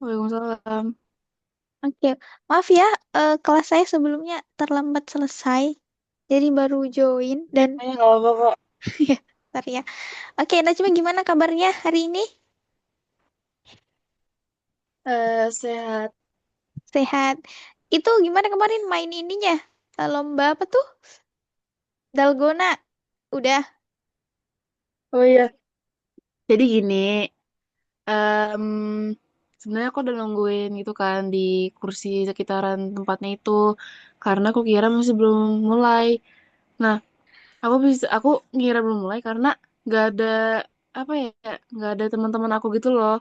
Waalaikumsalam. Oke, maaf ya, kelas saya sebelumnya terlambat selesai, jadi baru join dan Nggak apa-apa kok. ya, bentar ya. Oke, Najma gimana kabarnya hari ini? Sehat. Sehat. Itu gimana kemarin main ininya? Lomba apa tuh? Dalgona. Udah. Oh iya, jadi gini, em, sebenarnya aku udah nungguin gitu kan di kursi sekitaran tempatnya itu, karena aku kira masih belum mulai. Nah, aku ngira belum mulai karena nggak ada apa ya, nggak ada teman-teman aku gitu loh.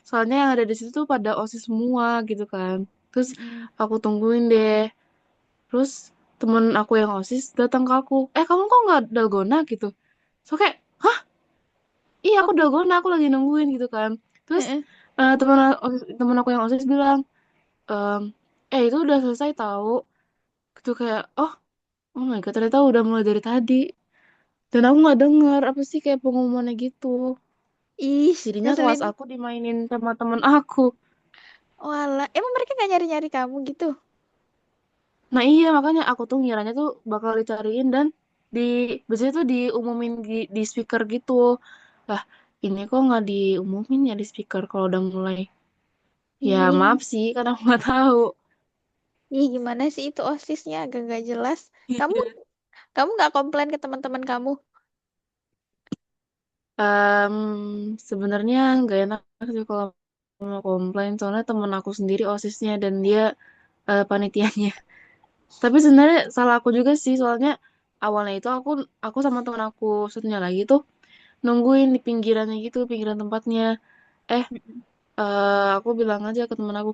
Soalnya yang ada di situ tuh pada OSIS semua gitu kan. Terus Mm-mm. aku tungguin deh. Terus temen aku yang OSIS datang ke aku, kamu kok nggak dalgona gitu? So kayak, hah? Iya Oh, aku dalgona, aku lagi nungguin gitu kan. Terus eh, temen aku yang OSIS bilang, ehm, itu udah selesai tahu. Gitu kayak, oh my god, ternyata udah mulai dari tadi. Dan aku nggak denger apa sih kayak pengumumannya gitu. ih, Jadinya kelas ngeselin. aku dimainin sama temen aku. Walah, emang mereka gak nyari-nyari kamu gitu? Nah iya makanya aku tuh ngiranya tuh bakal dicariin dan di biasanya tuh diumumin di speaker gitu. Lah ini kok nggak diumumin ya di speaker kalau udah mulai. Ya Ih, maaf sih karena aku nggak tahu. ih gimana sih itu OSISnya agak gak jelas. Kamu kamu nggak komplain ke teman-teman kamu? Em, Sebenarnya nggak enak sih kalau mau komplain soalnya temen aku sendiri OSISnya dan dia panitianya. Tapi sebenarnya salah aku juga sih soalnya awalnya itu aku sama temen aku satunya lagi tuh nungguin di pinggirannya gitu, pinggiran tempatnya. Eh, Mm-mm. aku bilang aja ke temen aku,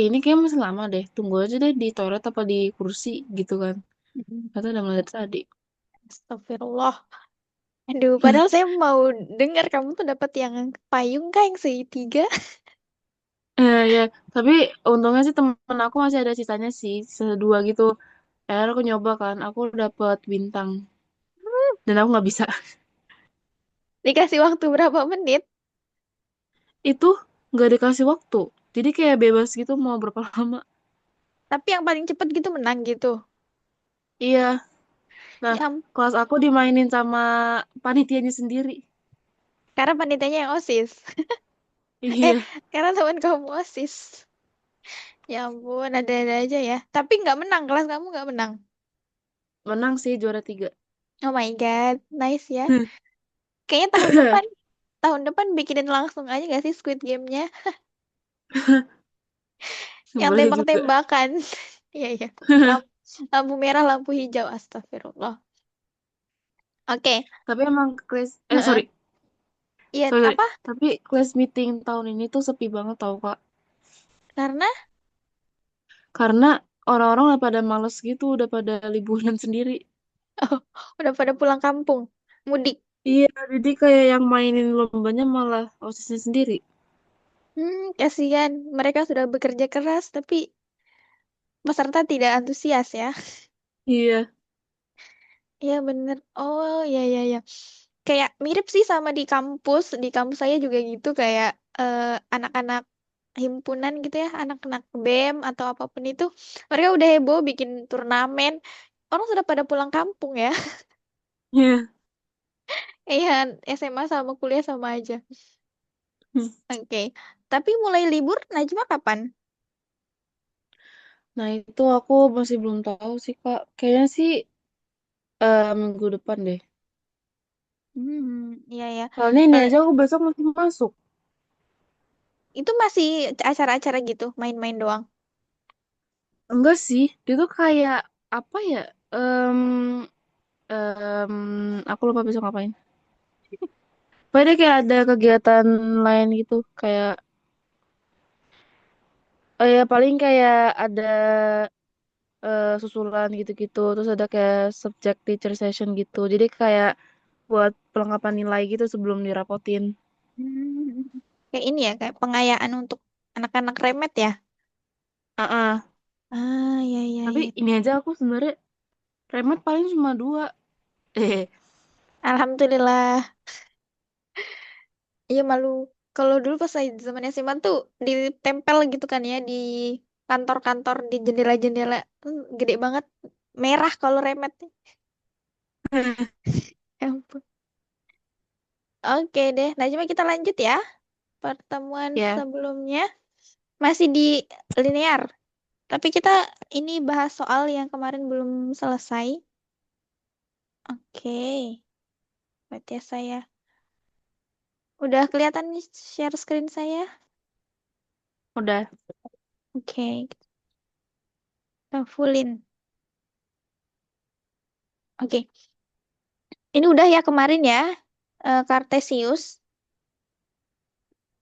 ini kayaknya masih lama deh, tunggu aja deh di toilet apa di kursi gitu kan. Mm-mm. Kata udah mulai dari tadi. Astagfirullah. Aduh, padahal saya mau dengar kamu tuh dapat yang payung kah yang segitiga. Ya, tapi untungnya sih temen aku masih ada sisanya sih, sisa dua gitu. Akhirnya aku nyoba kan, aku dapet bintang dan aku nggak bisa. Dikasih waktu berapa menit? Itu nggak dikasih waktu, jadi kayak bebas gitu mau berapa lama. Tapi yang paling cepet gitu menang gitu. Iya, nah Ya, kelas aku dimainin sama panitianya sendiri. karena panitianya yang OSIS. Eh, Iya, karena teman kamu OSIS. Ya ampun, ada-ada aja ya. Tapi nggak menang, kelas kamu nggak menang. menang sih juara tiga. Oh my God, nice ya. Kayaknya tahun depan bikinin langsung aja gak sih Squid Game-nya? Yang Boleh juga. tembak-tembakan. Iya, iya. Lampu, lampu merah, lampu hijau. Astagfirullah. Oke. Tapi emang kelas, Heeh. sorry, Iya, sorry, sorry. apa? Tapi kelas meeting tahun ini tuh sepi banget tau Kak. Karena Karena orang-orang udah pada males gitu, udah pada liburan sendiri. oh, udah pada pulang kampung. Mudik. Iya, jadi kayak yang mainin lombanya malah OSISnya sendiri. Kasihan. Mereka sudah bekerja keras, tapi peserta tidak antusias ya. Iya, Iya bener. Oh ya ya ya. Kayak mirip sih sama di kampus. Di kampus saya juga gitu kayak eh, anak-anak himpunan gitu ya, anak-anak BEM atau apapun itu. Mereka udah heboh bikin turnamen. Orang sudah pada pulang kampung ya. iya. Iya, SMA sama kuliah sama aja. Hmm. Oke. Tapi mulai libur Najma kapan? Nah itu aku masih belum tahu sih Kak. Kayaknya sih minggu depan deh. Iya ya. Soalnya ini Soalnya aja aku besok masih masuk. itu masih acara-acara gitu, main-main doang. Enggak sih, dia tuh kayak apa ya? Em, em, aku lupa besok ngapain. Pokoknya dia kayak ada kegiatan lain gitu, kayak ya paling kayak ada susulan gitu-gitu, terus ada kayak subject teacher session gitu. Jadi kayak buat pelengkapan nilai gitu sebelum dirapotin. Hmm. Kayak ini ya, kayak pengayaan untuk anak-anak remet ya. Ah, Ah, ya ya tapi ya. ini aja aku sebenarnya remote paling cuma dua. Eh, Alhamdulillah. Iya malu. Kalau dulu pas saya zaman SMA tuh ditempel gitu kan ya di kantor-kantor di jendela-jendela. Gede banget. Merah kalau remet. Ya ampun. Oke deh. Nah, cuma kita lanjut ya. Pertemuan Ya, sebelumnya masih di linear. Tapi kita ini bahas soal yang kemarin belum selesai. Oke. Berarti ya saya. Udah kelihatan nih share screen saya? udah. Oke. Kita fullin. Oke. Ini udah ya kemarin ya. Kartesius.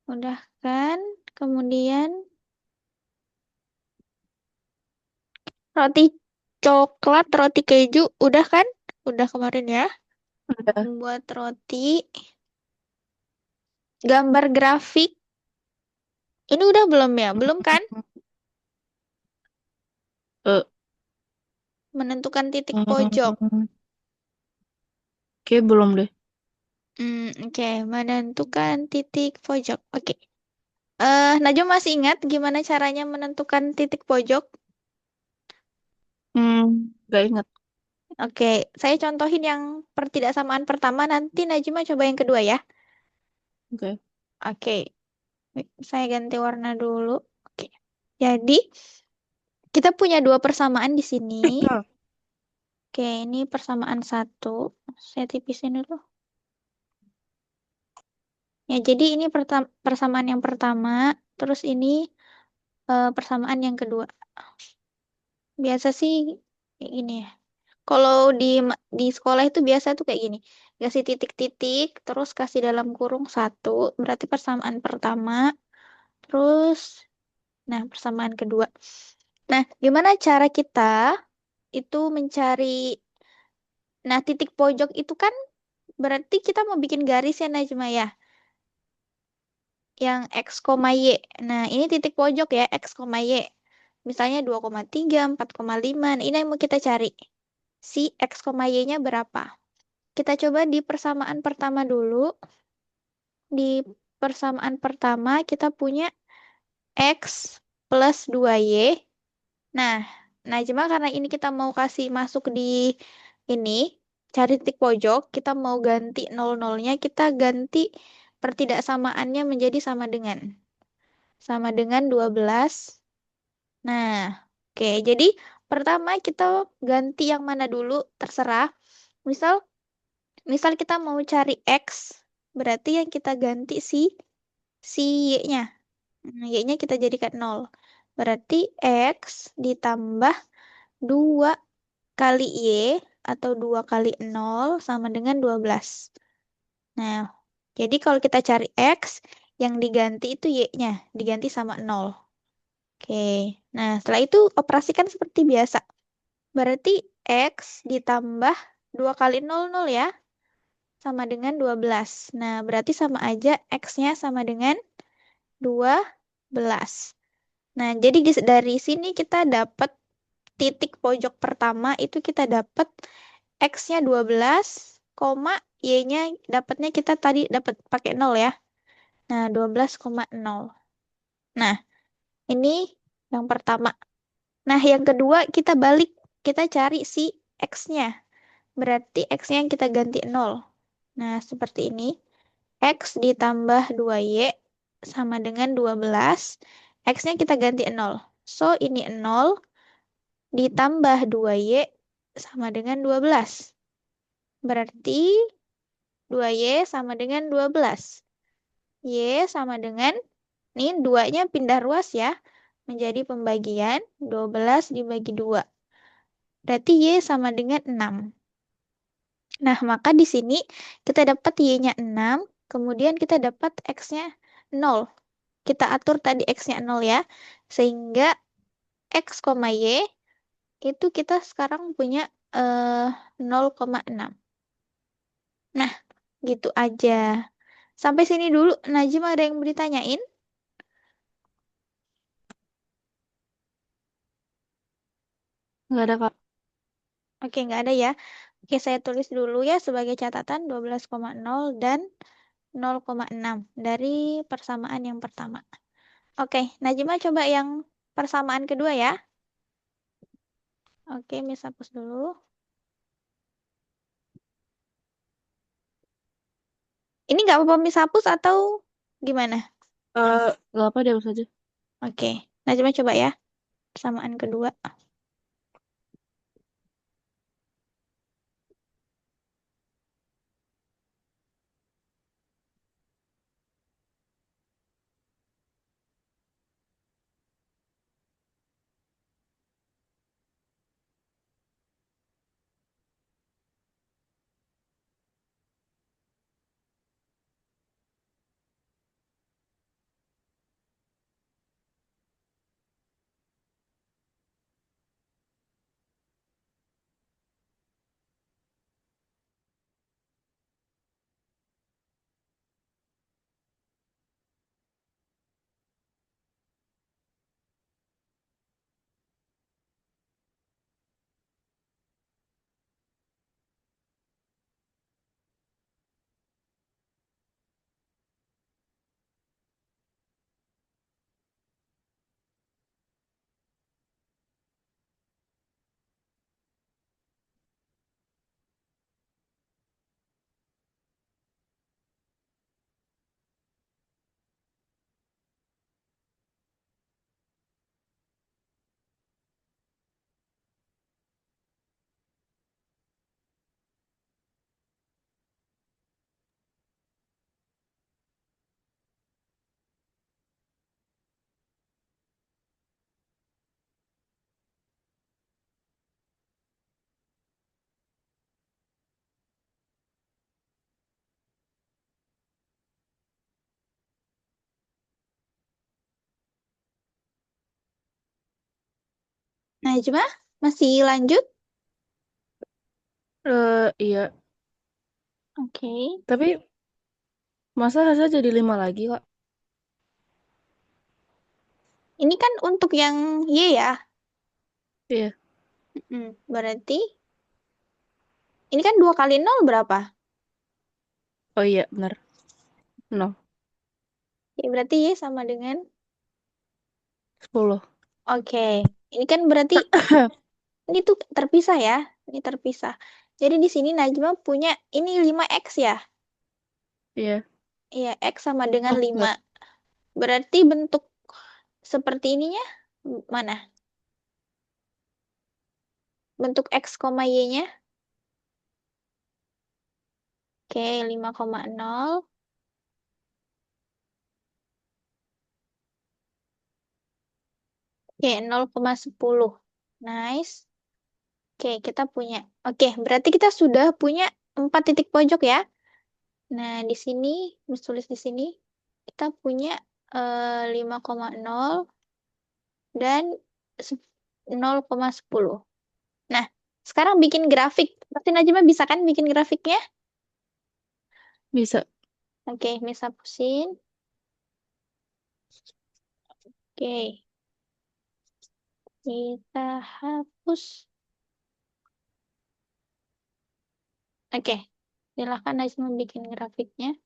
Udah kan? Kemudian roti coklat, roti keju. Udah kan? Udah kemarin ya. Udah. Buat roti. Gambar grafik. Ini udah belum ya? Belum kan? Eh, Menentukan titik pojok. hmm, Kayak belum deh. Oke. Menentukan titik pojok. Oke. Najwa masih ingat gimana caranya menentukan titik pojok? Gak inget. Oke, saya contohin yang pertidaksamaan pertama, nanti Najma coba yang kedua ya. Oke. Oke, saya ganti warna dulu. Oke, jadi kita punya dua persamaan di sini. Oke, ini persamaan satu. Saya tipisin dulu. Ya, jadi ini persamaan yang pertama, terus ini persamaan yang kedua. Biasa sih kayak gini ya. Kalau di sekolah itu biasa tuh kayak gini. Kasih titik-titik, terus kasih dalam kurung satu, berarti persamaan pertama. Terus, nah persamaan kedua. Nah, gimana cara kita itu mencari, nah titik pojok itu kan berarti kita mau bikin garis ya Najma ya, yang X, Y. Nah, ini titik pojok ya, X, Y. Misalnya 2,3, 4,5. Nah, ini yang mau kita cari. Si X, Y-nya berapa? Kita coba di persamaan pertama dulu. Di persamaan pertama kita punya X plus 2Y. Nah, nah cuma karena ini kita mau kasih masuk di ini, cari titik pojok, kita mau ganti nol-nolnya, kita ganti pertidaksamaannya menjadi sama dengan 12. Nah, oke. Jadi pertama kita ganti yang mana dulu, terserah. Misal, misal kita mau cari X, berarti yang kita ganti si Y-nya. Nah, Y-nya kita jadikan nol. Berarti X ditambah 2 kali Y atau 2 kali nol sama dengan 12. Nah, jadi kalau kita cari X, yang diganti itu Y-nya, diganti sama nol. Oke, nah setelah itu operasikan seperti biasa. Berarti X ditambah 2 kali nol nol ya, sama dengan 12. Nah, berarti sama aja X-nya sama dengan 12. Nah, jadi dari sini kita dapat titik pojok pertama itu kita dapat X-nya 12, koma Y-nya dapatnya kita tadi dapat pakai 0 ya. Nah, 12,0. Nah, ini yang pertama. Nah, yang kedua kita balik, kita cari si X-nya. Berarti X-nya yang kita ganti 0. Nah, seperti ini. X ditambah 2Y sama dengan 12. X-nya kita ganti 0. So, ini 0 ditambah 2Y sama dengan 12. Berarti 2Y sama dengan 12. Y sama dengan, ini 2-nya pindah ruas ya, menjadi pembagian 12 dibagi 2. Berarti Y sama dengan 6. Nah, maka di sini kita dapat Y-nya 6, kemudian kita dapat X-nya 0. Kita atur tadi X-nya 0 ya, sehingga X, Y itu kita sekarang punya eh, 0,6. Nah, gitu aja. Sampai sini dulu, Najim ada yang mau ditanyain? Nggak ada, Kak. Oke, nggak ada ya. Oke, saya tulis dulu ya sebagai catatan 12,0 dan 0,6 dari persamaan yang pertama. Oke, Najma coba yang persamaan kedua ya. Oke, Miss hapus dulu. Ini nggak apa-apa Miss hapus atau gimana? Nggak apa deh, saja. Oke, Najma coba ya. Persamaan kedua. Najma, masih lanjut? Iya. Oke. Tapi masa hasilnya jadi 5 lagi, Kak? Ini kan untuk yang Y ya. Iya. Berarti ini kan 2 kali nol berapa? Oh iya, benar. 0. Ya, berarti Y sama dengan 10. oke. Ini kan berarti ini tuh terpisah ya. Ini terpisah. Jadi di sini Najma punya ini 5x ya. Iya. Iya, X sama dengan Oh, 5. enggak. Berarti bentuk seperti ininya mana? Bentuk X, Y-nya. Oke, 5,0. Oke, 0,10. Nice. Oke, kita punya. Oke, berarti kita sudah punya 4 titik pojok ya. Nah, di sini, harus tulis di sini, kita punya 5,0 dan 0,10. Nah, sekarang bikin grafik. Pasti Najma bisa kan bikin grafiknya? Bisa. Oke, bisa pusing. Oke, kita hapus. Oke, silahkan Najma bikin grafiknya.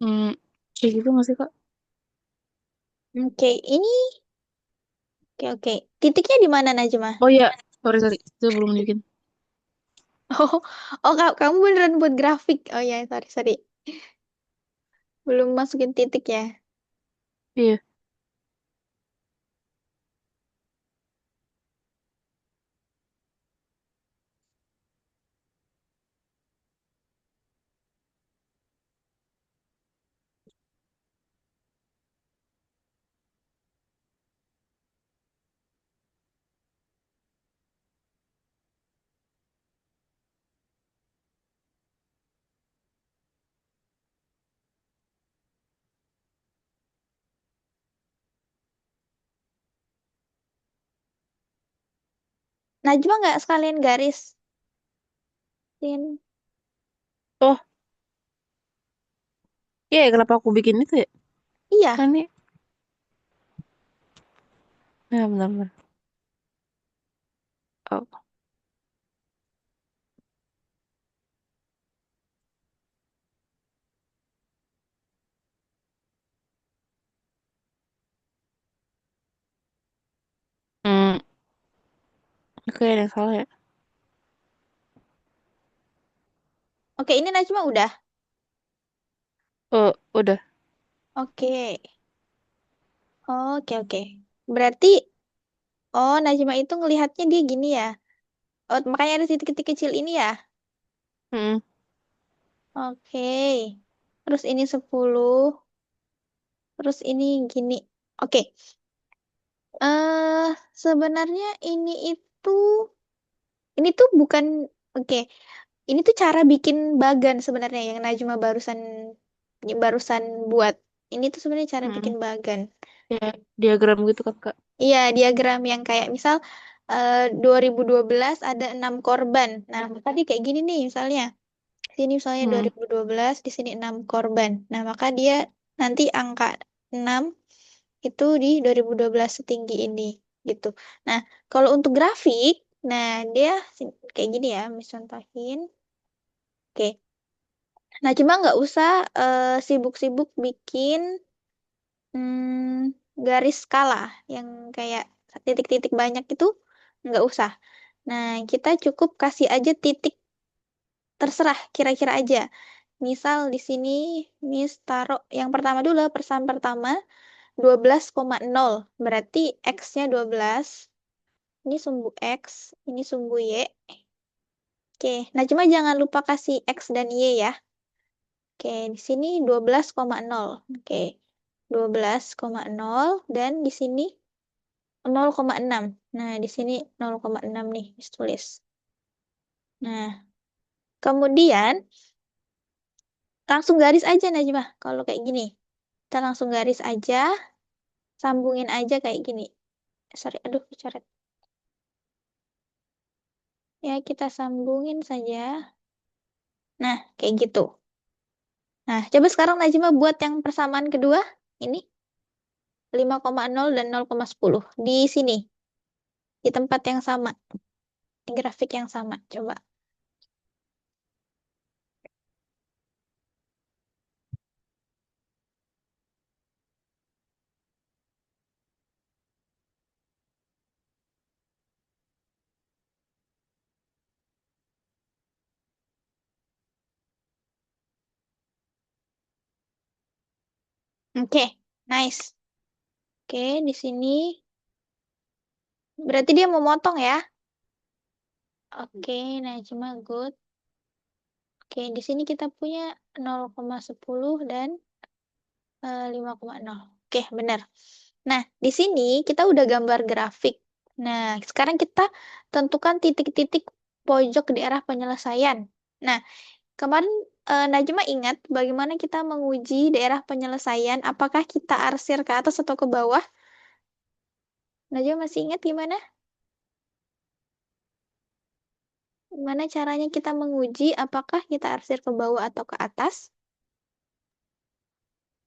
Hmm, kayak gitu nggak sih, Kak? Oke, ini Oke, oke. Titiknya di mana, Najma? Oh iya, sorry sorry, itu belum bikin. Oh, oh kamu beneran buat grafik. Oh ya, sorry, sorry. Belum masukin titik ya. Iya. Najma nggak sekalian garis? Oh, iya ya, kenapa aku bikin itu ya? Iya. Kan ini, ya benar-benar. Oh, hmm, oke ada yang salah ya. Oke, ini Najma udah. Oh, udah. Oke. Oke, oke. Berarti, oh Najma itu ngelihatnya dia gini ya. Oh, makanya ada titik-titik kecil ini ya. Hmm, Oke. Terus ini 10. Terus ini gini. Oke. Sebenarnya ini tuh bukan, oke. Ini tuh cara bikin bagan sebenarnya yang Najma barusan buat. Ini tuh sebenarnya cara hmm. bikin bagan. Ya, diagram gitu kan Kak. Iya, diagram yang kayak misal 2012 ada 6 korban. Nah, tadi kayak gini nih misalnya. Sini misalnya Hmm. 2012, di sini 6 korban. Nah, maka dia nanti angka 6 itu di 2012 setinggi ini gitu. Nah, kalau untuk grafik, nah dia kayak gini ya, misalnya contohin. Oke. Nah, cuma nggak usah sibuk-sibuk bikin garis skala yang kayak titik-titik banyak itu nggak usah. Nah, kita cukup kasih aja titik terserah kira-kira aja. Misal di sini Miss taruh yang pertama dulu, persan pertama 12,0. Berarti X-nya 12. Ini sumbu X, ini sumbu Y. Oke, nah cuma jangan lupa kasih X dan Y ya. Oke, di sini 12,0. Oke, 12,0 dan di sini 0,6. Nah, di sini 0,6 nih, tulis. Nah, kemudian langsung garis aja Najmah. Kalau kayak gini, kita langsung garis aja, sambungin aja kayak gini. Sorry, aduh, coret. Ya, kita sambungin saja. Nah, kayak gitu. Nah, coba sekarang Najmah buat yang persamaan kedua. Ini 5,0 dan 0,10. Di sini, di tempat yang sama, di grafik yang sama. Coba. Oke, nice. Oke, di sini berarti dia mau motong ya. Oke, Najma good. Oke, di sini kita punya 0,10 dan 5,0. Oke, benar. Nah, di sini kita udah gambar grafik. Nah, sekarang kita tentukan titik-titik pojok di arah penyelesaian. Nah, kemarin Najma ingat bagaimana kita menguji daerah penyelesaian, apakah kita arsir ke atas atau ke bawah? Najma masih ingat gimana? Gimana caranya kita menguji apakah kita arsir ke bawah atau ke atas?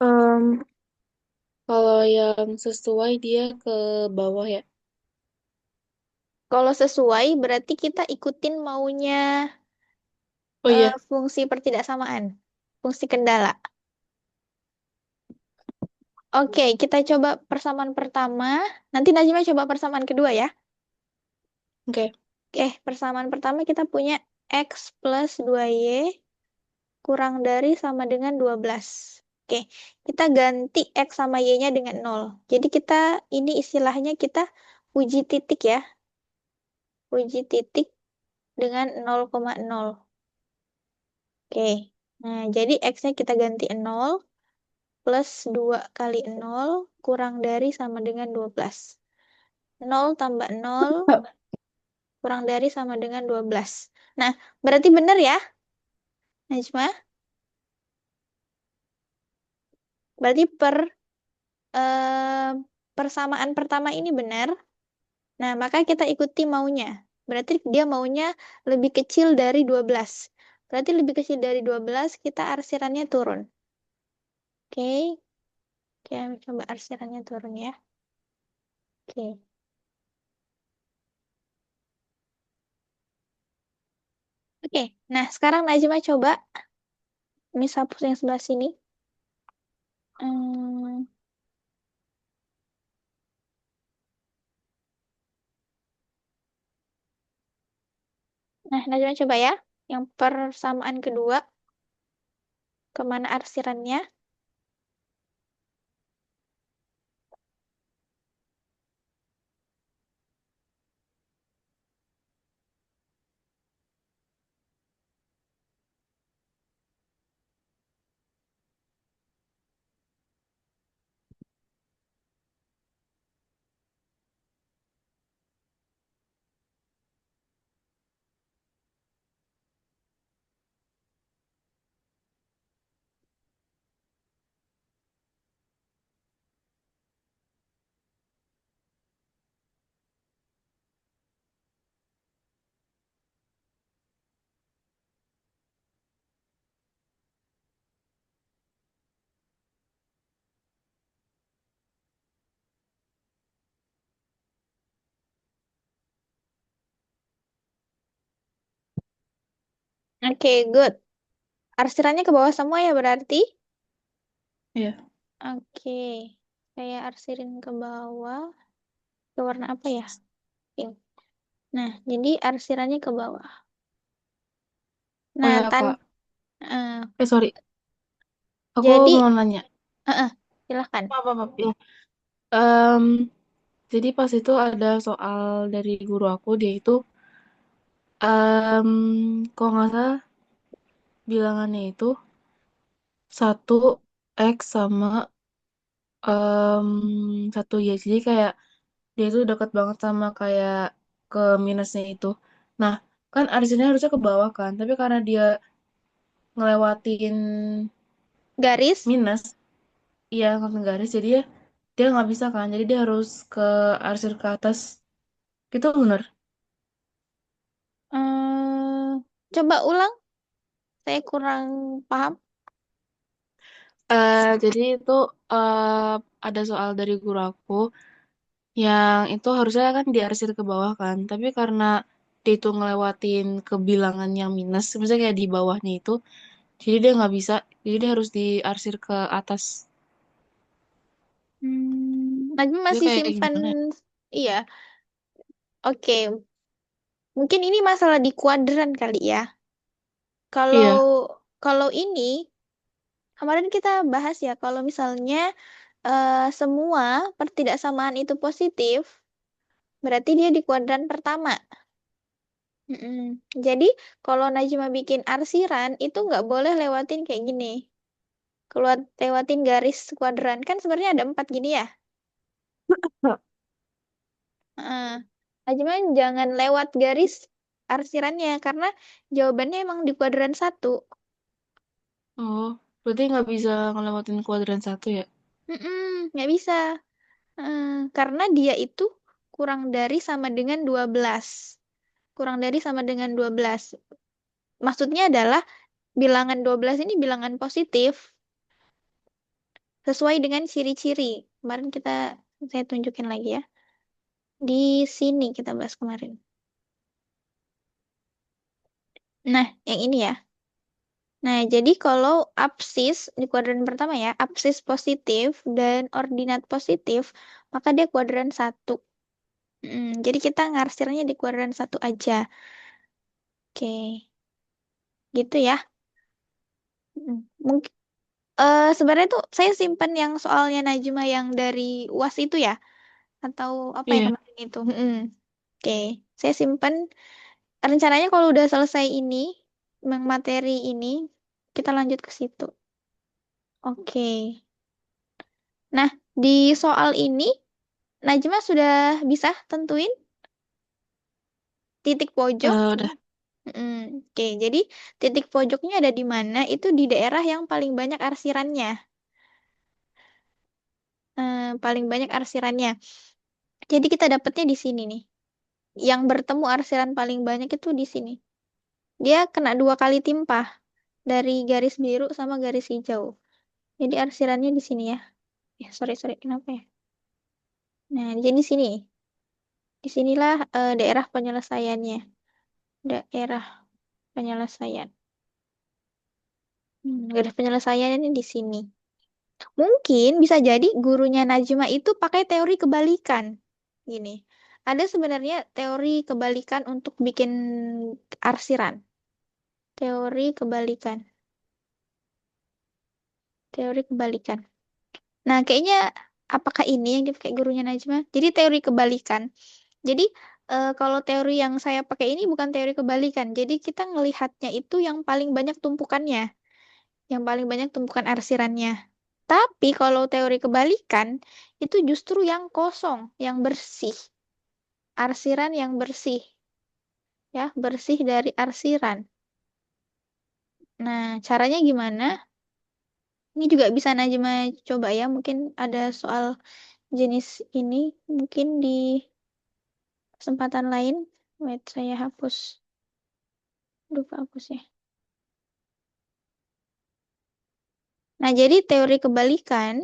Em, Kalau yang sesuai dia ke bawah ya. Kalau sesuai, berarti kita ikutin maunya Oh iya. fungsi pertidaksamaan, fungsi kendala. Oke, kita coba persamaan pertama. Nanti Najma coba persamaan kedua ya. Oke. Oke, persamaan pertama kita punya X plus 2Y kurang dari sama dengan 12. Oke, kita ganti X sama Y-nya dengan 0. Jadi kita, ini istilahnya kita uji titik ya. Uji titik dengan 0,0. Oke, nah jadi X-nya kita ganti 0 plus 2 kali 0 kurang dari sama dengan 12. 0 tambah 0 kurang dari sama dengan 12. Nah, berarti benar ya, Najma? Berarti eh, persamaan pertama ini benar. Nah, maka kita ikuti maunya. Berarti dia maunya lebih kecil dari 12. Berarti lebih kecil dari 12, kita arsirannya turun. Oke, oke, coba arsirannya turun ya. Oke. Oke, nah sekarang Najma coba ini hapus yang sebelah sini. Hmm, nah, Najma coba ya. Yang persamaan kedua, kemana arsirannya? Oke, good. Arsirannya ke bawah semua ya berarti? Iya. Oke, saya arsirin ke bawah. Ke warna apa ya? Pink. Nah, jadi arsirannya ke bawah. Oh Nah, ya Kak. eh, Sorry. Aku jadi, mau nanya. eh, silahkan. Maaf, maaf, maaf. Ya. Em, jadi pas itu ada soal dari guru aku, dia itu kok nggak salah bilangannya itu satu X sama em, satu Y. Jadi kayak dia itu dekat banget sama kayak ke minusnya itu. Nah, kan artinya harusnya ke bawah kan, tapi karena dia ngelewatin Garis. minus, iya ngelewatin garis, jadi dia nggak bisa kan, jadi dia harus ke arsir ke atas. Itu bener. Coba ulang, saya kurang paham. Jadi itu eh, ada soal dari guru aku yang itu harusnya kan diarsir ke bawah kan, tapi karena dia itu ngelewatin kebilangan yang minus, misalnya kayak di bawahnya itu, jadi dia nggak bisa, jadi dia harus diarsir ke atas. Najmi Itu masih kayak simpan, gimana ya? iya. Oke, mungkin ini masalah di kuadran kali ya. Kalau Iya. kalau ini kemarin kita bahas ya, kalau misalnya semua pertidaksamaan itu positif, berarti dia di kuadran pertama. Mm-mm. Jadi kalau Najma bikin arsiran itu nggak boleh lewatin kayak gini. Keluar lewatin garis kuadran kan sebenarnya ada 4 gini ya. Heeh. Najma jangan lewat garis arsirannya karena jawabannya emang di kuadran satu. Oh, berarti nggak bisa ngelewatin kuadran satu ya? Mm-mm, nggak bisa. Karena dia itu kurang dari sama dengan 12. Kurang dari sama dengan 12. Maksudnya adalah bilangan 12 ini bilangan positif sesuai dengan ciri-ciri. Kemarin saya tunjukin lagi ya. Di sini kita bahas kemarin. Nah, yang ini ya. Nah, jadi kalau absis di kuadran pertama ya, absis positif dan ordinat positif, maka dia kuadran satu. Jadi kita ngarsirnya di kuadran satu aja. Oke, gitu ya. Mungkin sebenarnya tuh saya simpen yang soalnya Najma yang dari UAS itu ya, atau apa ya Iya. kemarin itu. Oke, saya simpen. Rencananya kalau udah selesai ini, materi ini, kita lanjut ke situ. Oke. Nah, di soal ini, Najma sudah bisa tentuin titik pojok. Udah. Oke, jadi titik pojoknya ada di mana? Itu di daerah yang paling banyak arsirannya. Paling banyak arsirannya. Jadi kita dapatnya di sini nih. Yang bertemu arsiran paling banyak itu di sini. Dia kena dua kali timpah dari garis biru sama garis hijau. Jadi arsirannya di sini ya. Sorry, sorry, kenapa ya? Nah, jadi di sini. Disinilah daerah penyelesaiannya. Daerah penyelesaian. Garis penyelesaiannya di sini. Mungkin bisa jadi gurunya Najma itu pakai teori kebalikan. Gini, ada sebenarnya teori kebalikan untuk bikin arsiran. Teori kebalikan. Teori kebalikan. Nah, kayaknya apakah ini yang dipakai gurunya Najma? Jadi teori kebalikan. Jadi kalau teori yang saya pakai ini bukan teori kebalikan. Jadi kita ngelihatnya itu yang paling banyak tumpukannya, yang paling banyak tumpukan arsirannya. Tapi kalau teori kebalikan itu justru yang kosong, yang bersih, arsiran yang bersih, ya bersih dari arsiran. Nah, caranya gimana? Ini juga bisa Najma coba ya. Mungkin ada soal jenis ini, mungkin di kesempatan lain. Wait, saya hapus. Lupa hapus ya. Nah, jadi teori kebalikan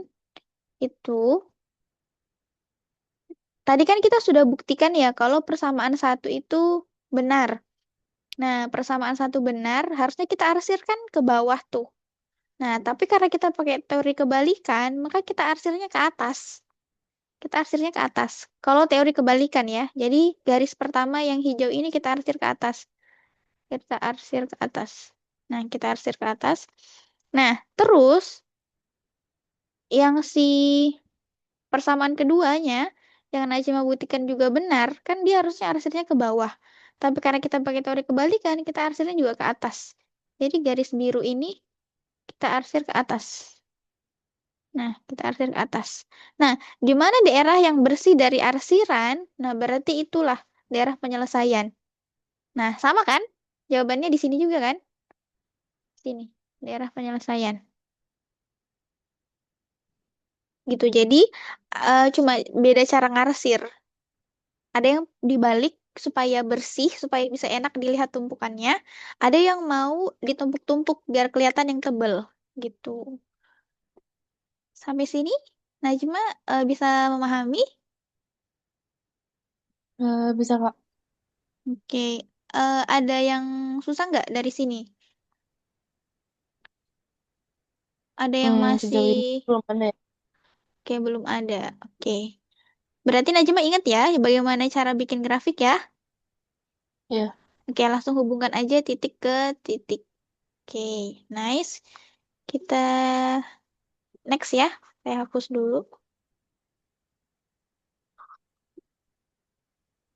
itu, tadi kan kita sudah buktikan ya kalau persamaan satu itu benar. Nah, persamaan satu benar, harusnya kita arsirkan ke bawah tuh. Nah, tapi karena kita pakai teori kebalikan, maka kita arsirnya ke atas. Kita arsirnya ke atas. Kalau teori kebalikan ya, jadi garis pertama yang hijau ini kita arsir ke atas. Kita arsir ke atas. Nah, kita arsir ke atas. Nah, terus yang si persamaan keduanya, yang Najma buktikan juga benar, kan dia harusnya arsirnya ke bawah. Tapi karena kita pakai teori kebalikan, kita arsirnya juga ke atas. Jadi garis biru ini kita arsir ke atas. Nah, kita arsir ke atas. Nah, di mana daerah yang bersih dari arsiran? Nah, berarti itulah daerah penyelesaian. Nah, sama kan? Jawabannya di sini juga kan? Sini, daerah penyelesaian. Gitu. Jadi, cuma beda cara ngarsir. Ada yang dibalik supaya bersih, supaya bisa enak dilihat tumpukannya. Ada yang mau ditumpuk-tumpuk biar kelihatan yang tebel. Gitu. Sampai sini, Najma bisa memahami? Bisa Kak. Oke. Ada yang susah nggak dari sini? Ada yang masih... Sejauh ini belum ada ya. Oke, belum ada. Oke. Berarti Najma ingat ya, bagaimana cara bikin grafik ya? Iya. Oke, langsung hubungkan aja titik ke titik. Oke, nice. Kita next ya. Saya hapus dulu.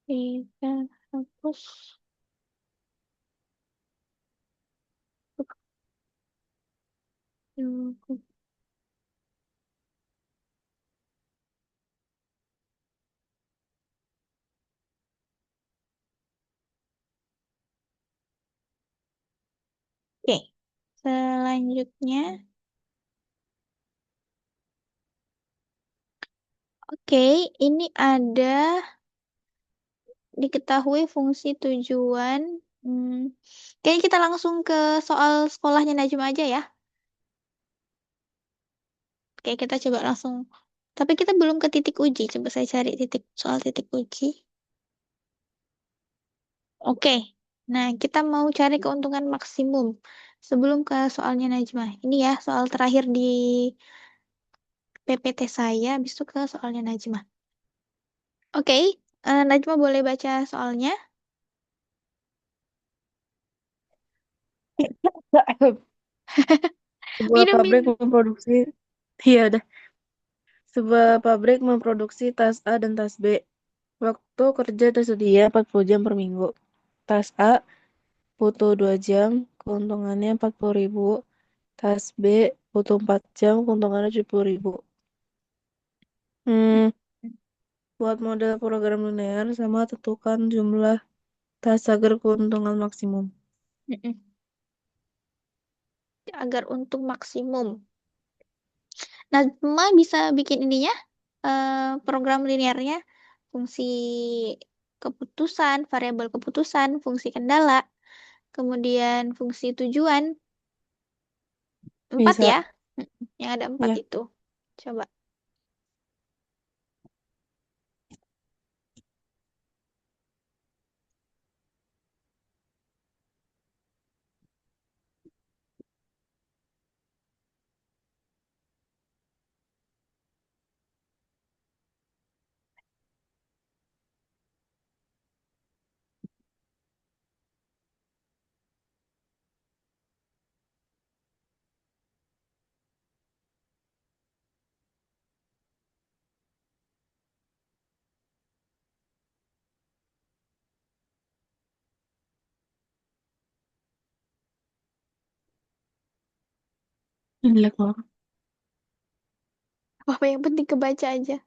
Kita hapus. Oke, selanjutnya. Oke, ini ada diketahui fungsi tujuan. Hmm, Kayaknya kita langsung ke soal sekolahnya Najm aja ya. Oke, kita coba langsung. Tapi kita belum ke titik uji. Coba saya cari soal titik uji. Oke, nah kita mau cari keuntungan maksimum. Sebelum ke soalnya Najma. Ini ya soal terakhir di PPT saya, habis itu ke soalnya Najma. Oke, Najma boleh baca soalnya? Sebuah Minum, pabrik minum. memproduksi, iya udah. Sebuah pabrik memproduksi tas A dan tas B. Waktu kerja tersedia 40 jam per minggu. Tas A butuh 2 jam, keuntungannya 40.000. Tas B butuh 4 jam, keuntungannya 70.000. Hmm, buat model program linear sama tentukan jumlah tas agar keuntungan maksimum. Mm-mm. Agar untung maksimum. Najma bisa bikin ininya, program linearnya, fungsi keputusan, variabel keputusan, fungsi kendala, kemudian fungsi tujuan. Empat ya, Bisa, yang ada empat ya. itu. Coba. Ini jelek banget. Apa yang penting kebaca aja.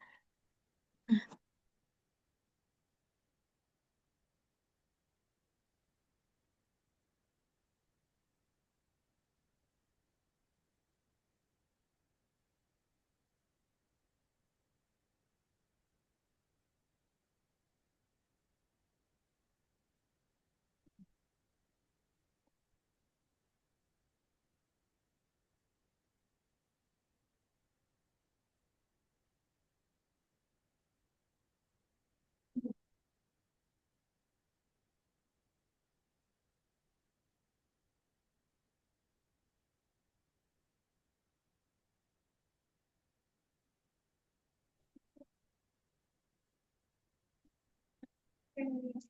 Soalnya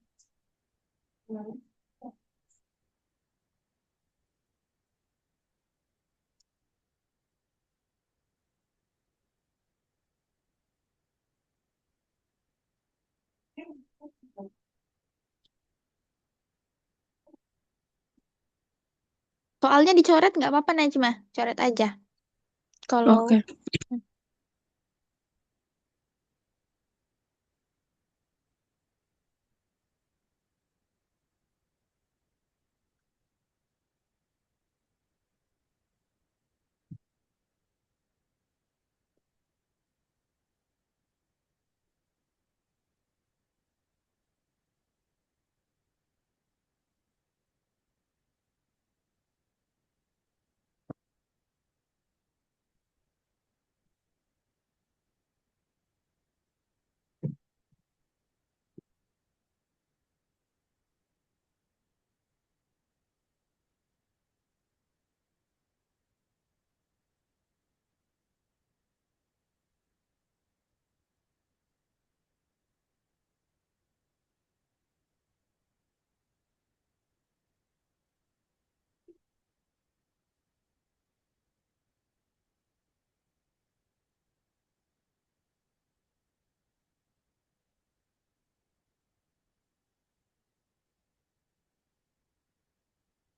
dicoret nggak apa-apa Najma, coret aja. Kalau Oke.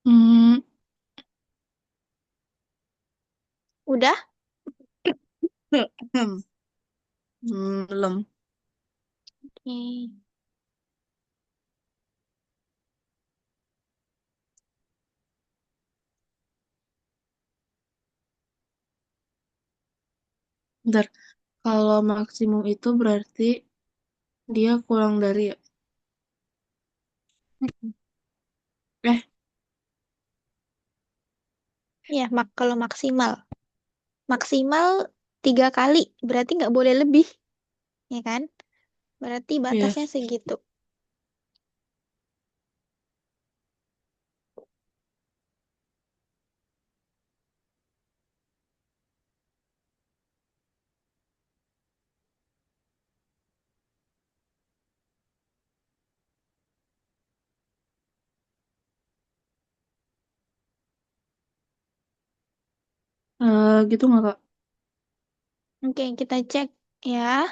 Hmm, udah, belum. oke. Bentar. Kalau maksimum itu berarti dia kurang dari ya? Mm-mm. Eh, Ya, kalau maksimal, maksimal 3 kali, berarti nggak boleh lebih, ya kan? Berarti iya. batasnya segitu. Gitu nggak Kak? Oke, kita cek ya.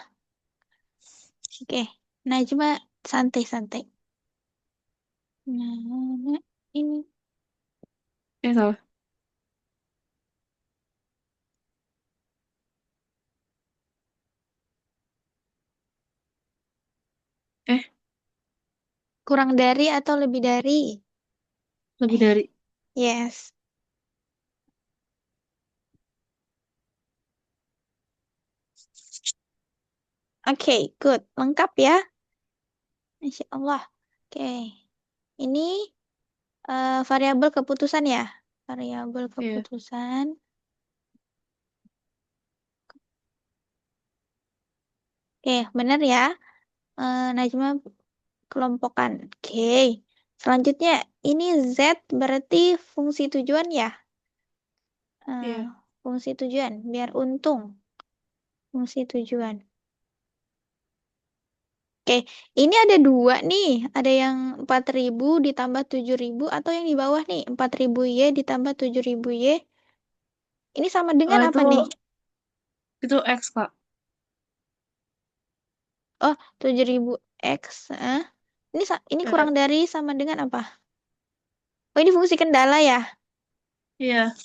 Oke. Nah, cuma santai-santai. Nah, ini Salah. Eh, kurang dari atau lebih dari? lebih dari. Yes. Oke, good. Lengkap ya. Insya Allah. Oke. Ini variabel keputusan ya. Variabel Iya, keputusan. Oke, benar ya. Najma kelompokkan. Oke. Selanjutnya, ini Z berarti fungsi tujuan ya. Eh, iya, fungsi tujuan, biar untung. Fungsi tujuan. Oke, ini ada dua nih. Ada yang 4.000 ditambah 7.000 atau yang di bawah nih. 4.000 Y ditambah 7.000 Y. Ini sama dengan itu apa nih? X Kak. Oh, 7.000 X. Ini Eh, kurang dari sama dengan apa? Oh, ini fungsi kendala ya? iya,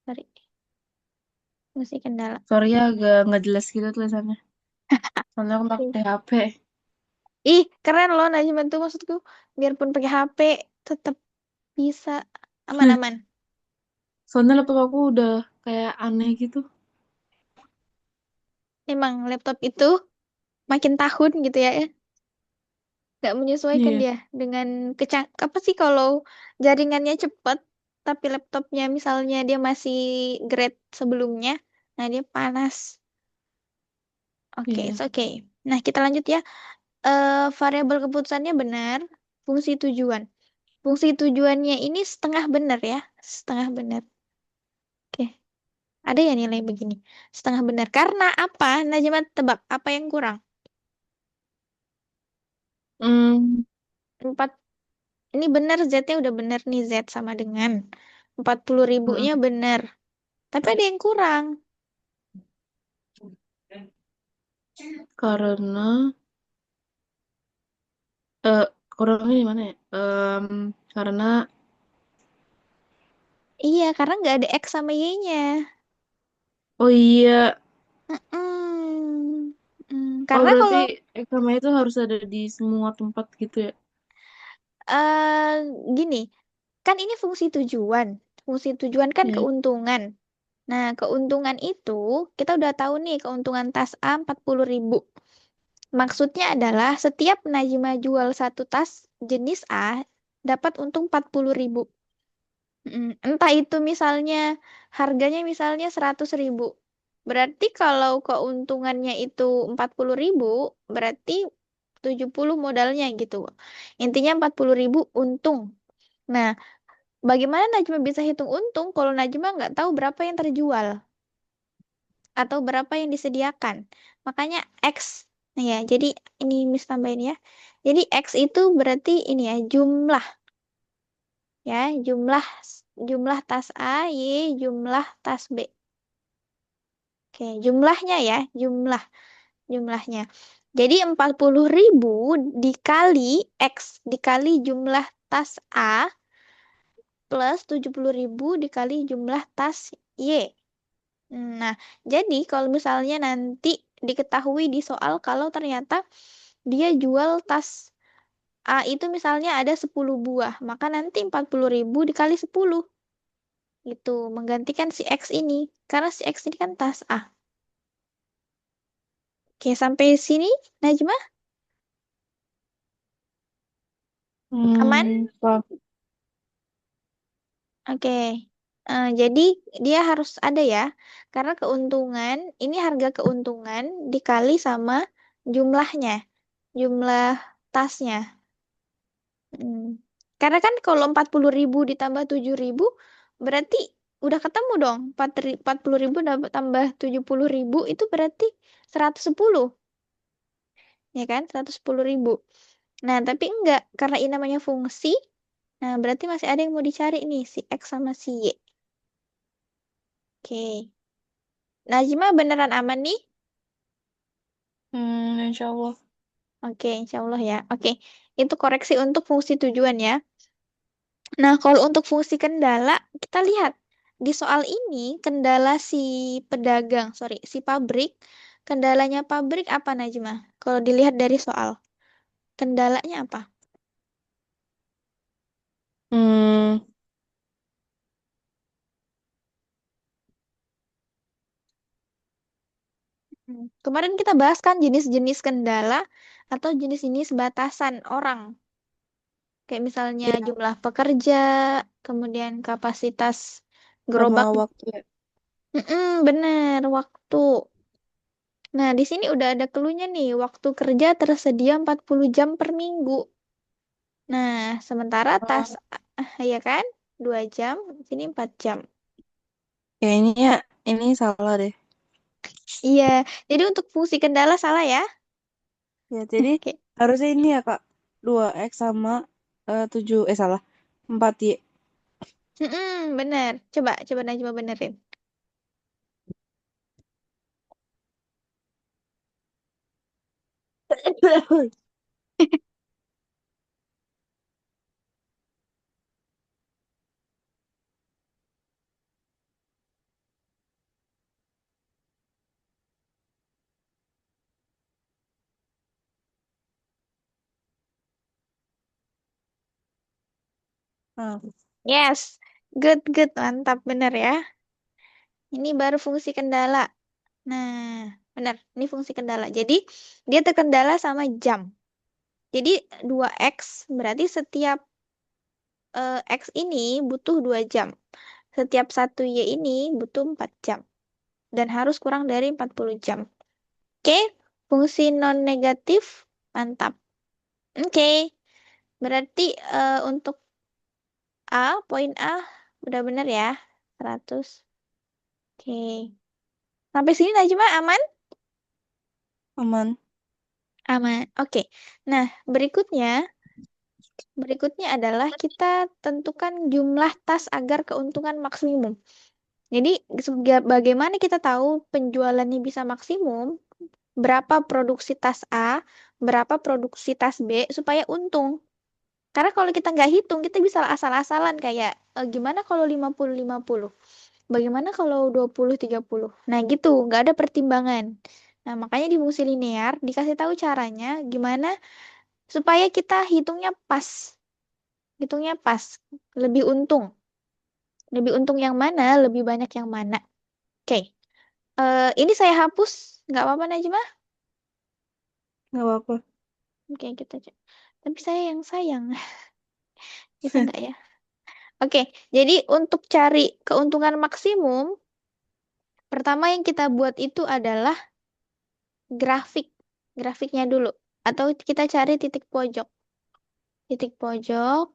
Sorry, fungsi kendala. sorry ya agak nggak jelas gitu tulisannya. Soalnya aku pakai HP. Ih, keren loh Najma tuh maksudku. Biarpun pakai HP, tetap bisa aman-aman. Soalnya laptop aku udah kayak aneh gitu. Emang laptop itu makin tahun gitu ya, nggak menyesuaikan Iya, dia dengan apa sih kalau jaringannya cepet, tapi laptopnya misalnya dia masih grade sebelumnya, nah dia panas. Oke, it's iya. okay. Nah, kita lanjut ya. Variabel keputusannya benar, fungsi tujuan. Fungsi tujuannya ini setengah benar ya, setengah benar. Oke. Ada ya nilai begini. Setengah benar. Karena apa? Najma tebak. Apa yang kurang? Hmm, Empat. Ini benar Z-nya udah benar nih. Z sama dengan 40 ribunya hmm. benar. Tapi ada yang kurang. Karena eh kurangnya di mana ya? Karena Iya, karena nggak ada X sama Y-nya. oh iya, Mm-mm. oh Karena berarti kalau ekama itu harus ada di semua tempat gitu ya? eh gini, kan ini fungsi tujuan. Fungsi tujuan kan Iya, keuntungan. Nah, keuntungan itu kita udah tahu nih keuntungan tas A 40 ribu. Maksudnya adalah setiap Najma jual satu tas jenis A dapat untung 40 ribu. Entah itu misalnya harganya misalnya 100 ribu. Berarti kalau keuntungannya itu 40 ribu, berarti 70 modalnya gitu. Intinya 40 ribu untung. Nah, bagaimana Najma bisa hitung untung kalau Najma nggak tahu berapa yang terjual atau berapa yang disediakan? Makanya X. Nah ya, jadi ini Miss tambahin ya. Jadi X itu berarti ini ya, jumlah ya, jumlah jumlah tas A, Y, jumlah tas B. Oke, jumlahnya ya, jumlahnya. Jadi 40 ribu dikali X dikali jumlah tas A plus 70 ribu dikali jumlah tas Y. Nah, jadi kalau misalnya nanti diketahui di soal kalau ternyata dia jual tas A itu misalnya ada 10 buah, maka nanti 40 ribu dikali 10 itu menggantikan si X ini. Karena si X ini kan tas A. Oke, sampai sini Najma aman? Pak. Oke. Jadi dia harus ada ya. Karena keuntungan, ini harga keuntungan dikali sama jumlahnya. Jumlah tasnya. Hmm. Karena kan kalau 40 ribu ditambah 7.000 berarti udah ketemu dong. 40 ribu tambah 70 ribu itu berarti 110, ya kan? 110 ribu. Nah, tapi enggak. Karena ini namanya fungsi, nah berarti masih ada yang mau dicari nih, si X sama si Y. Oke. Najma beneran aman nih? Insya Allah. Oke, insya Allah ya. Oke, itu koreksi untuk fungsi tujuan ya. Nah, kalau untuk fungsi kendala, kita lihat di soal ini kendala si pedagang, sorry, si pabrik, kendalanya pabrik apa Najma? Kalau dilihat dari soal, kendalanya apa? Hmm, Kemarin kita bahas kan jenis-jenis kendala atau jenis-jenis batasan orang. Kayak misalnya ya, jumlah pekerja, kemudian kapasitas sama gerobak. waktu ya. Bener, waktu. Nah, di sini udah ada clue-nya nih. Waktu kerja tersedia 40 jam per minggu. Nah, sementara tas, Hmm, ya kan? 2 jam, di sini 4 jam. kayaknya ini salah deh. Iya, jadi untuk fungsi kendala salah ya? Ya, jadi Oke. harusnya ini ya, Kak. 2x sama 7, salah. 4y. Bener. Coba, coba Najwa benerin. Nah, Yes, good, good, mantap, bener ya. Ini baru fungsi kendala. Nah, benar, ini fungsi kendala. Jadi, dia terkendala sama jam. Jadi, 2x berarti setiap X ini butuh 2 jam. Setiap satu Y ini butuh 4 jam. Dan harus kurang dari 40 jam. Oke, fungsi non-negatif, mantap. Oke, berarti untuk A, poin A, udah bener ya. 100. Oke. Sampai sini Najma aman? aman. Aman. Oke. Nah, berikutnya adalah kita tentukan jumlah tas agar keuntungan maksimum. Jadi, bagaimana kita tahu penjualannya bisa maksimum? Berapa produksi tas A, berapa produksi tas B supaya untung. Karena kalau kita nggak hitung, kita bisa asal-asalan kayak gimana kalau 50-50? Bagaimana kalau 20-30? Nah, gitu, nggak ada pertimbangan. Nah, makanya di fungsi linear dikasih tahu caranya gimana supaya kita hitungnya pas, lebih untung. Lebih untung yang mana, lebih banyak yang mana. Oke, ini saya hapus, nggak apa-apa Najma? Nggak apa-apa. Oke, kita cek. Tapi saya yang sayang, bisa nggak ya? Oke, jadi untuk cari keuntungan maksimum, pertama yang kita buat itu adalah grafik. Grafiknya dulu. Atau kita cari titik pojok. Titik pojok,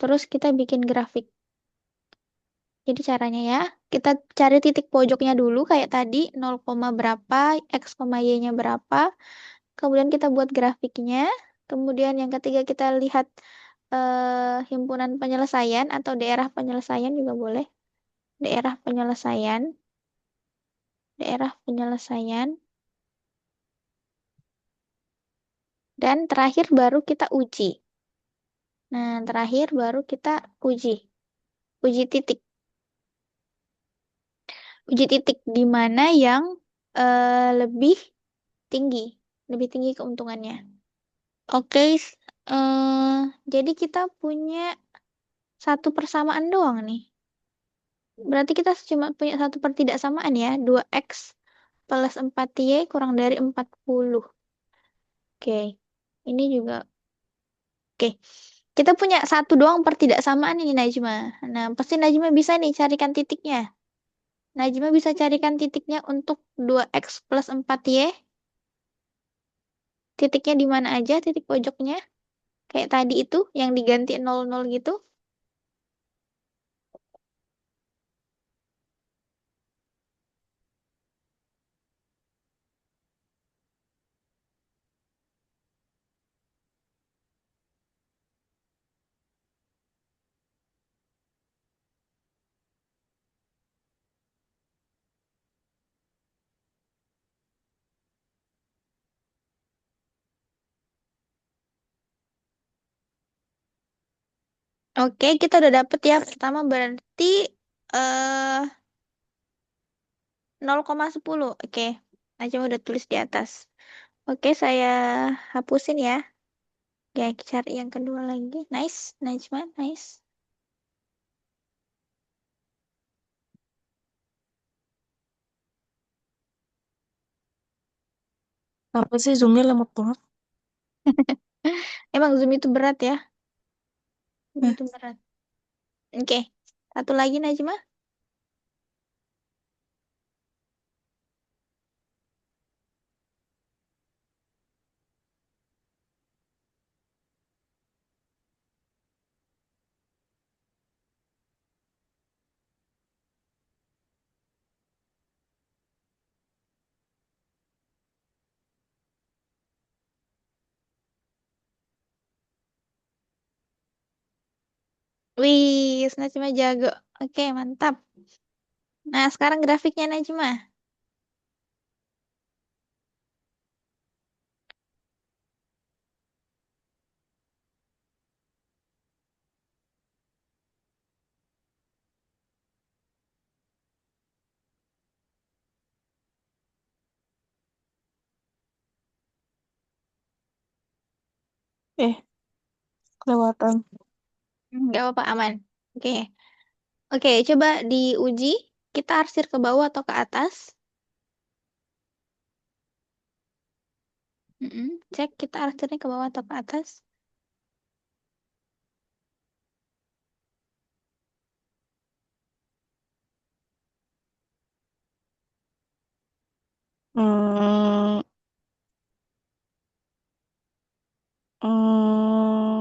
terus kita bikin grafik. Jadi caranya ya, kita cari titik pojoknya dulu kayak tadi, 0, berapa, x, y-nya berapa. Kemudian kita buat grafiknya. Kemudian yang ketiga kita lihat himpunan penyelesaian atau daerah penyelesaian juga boleh. Daerah penyelesaian, daerah penyelesaian. Dan terakhir baru kita uji. Nah, terakhir baru kita uji. Uji titik. Uji titik di mana yang lebih tinggi. Lebih tinggi keuntungannya. Oke, jadi kita punya satu persamaan doang nih. Berarti kita cuma punya satu pertidaksamaan ya. 2x plus 4y kurang dari 40. Oke, ini juga. Oke, kita punya satu doang pertidaksamaan ini Najma. Nah, pasti Najma bisa nih carikan titiknya. Najma bisa carikan titiknya untuk 2x plus 4y. Titiknya di mana aja, titik pojoknya. Kayak tadi itu, yang diganti 00 gitu. Oke, kita udah dapet ya. Pertama berarti eh 0,10. Oke, Najma udah tulis di atas. Oke, saya hapusin ya. Ya, cari yang kedua lagi. Nice, Najma, nice. Apa sih zoomnya lemot banget? Emang Zoom itu berat ya? Zoom Eh, itu berat. Oke, satu lagi Najma. Wih, Najma jago. Oke, mantap. Nah, sekarang grafiknya Najma. eh, kelewatan. Nggak apa-apa, aman. Oke. Oke, coba diuji. Kita arsir ke bawah atau ke atas? Cek kita arsirnya ke bawah atau ke atas. Hmm,